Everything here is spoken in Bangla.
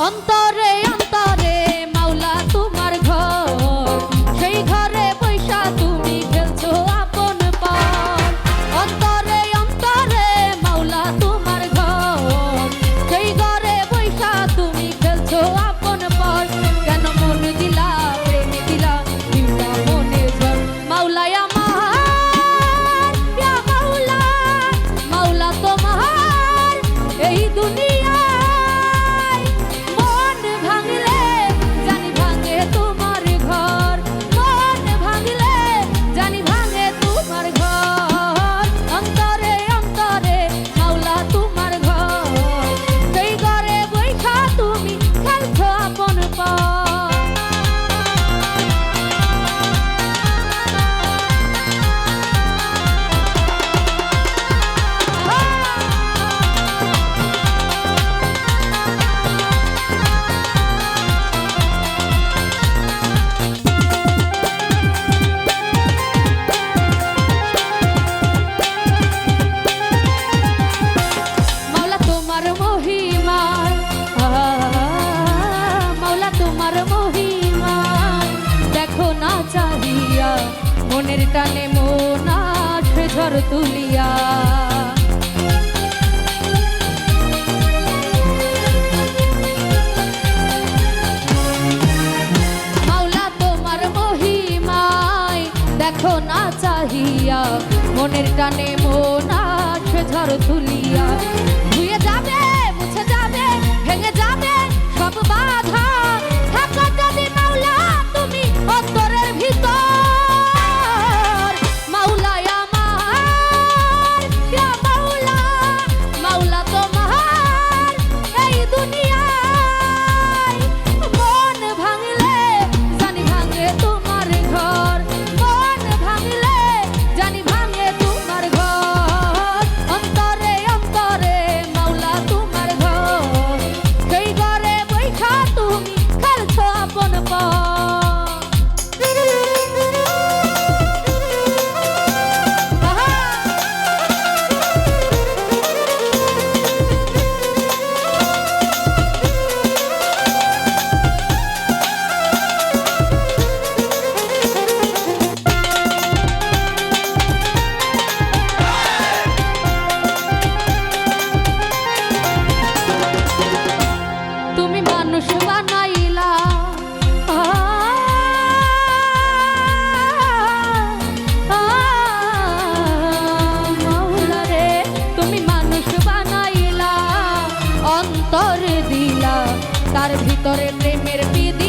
অন্তরে অন্তরে মাওলা তোমার ঘর, সেই ঘরে বৈশা তুমি খেলছো আপন পার। অন্তরে অন্তরে মাওলা তোমার ঘর, সেই ঘরে বৈশা তুমি খেলছো আপন পার। কেন মন দিলা প্রেম দিলা দিলা মনে ঝড়। মাওলা আমার ইয়া মাওলা, মাওলা তোমার এই দুনিয়া মনের টানে মন আসে ঝড় তুলিয়া। মাওলা তোমার মহিমায় দেখো না চাহিয়া, মনের টানে মন আসে ঝড় তুলিয়া। ধুয়ে যাবে মুছে যাবে ভেঙে যাবে সব বাধা, থাকো যদি মাওলা তুমি অন্তরের ভিতর। তার ভিতরে প্রেমের বিধি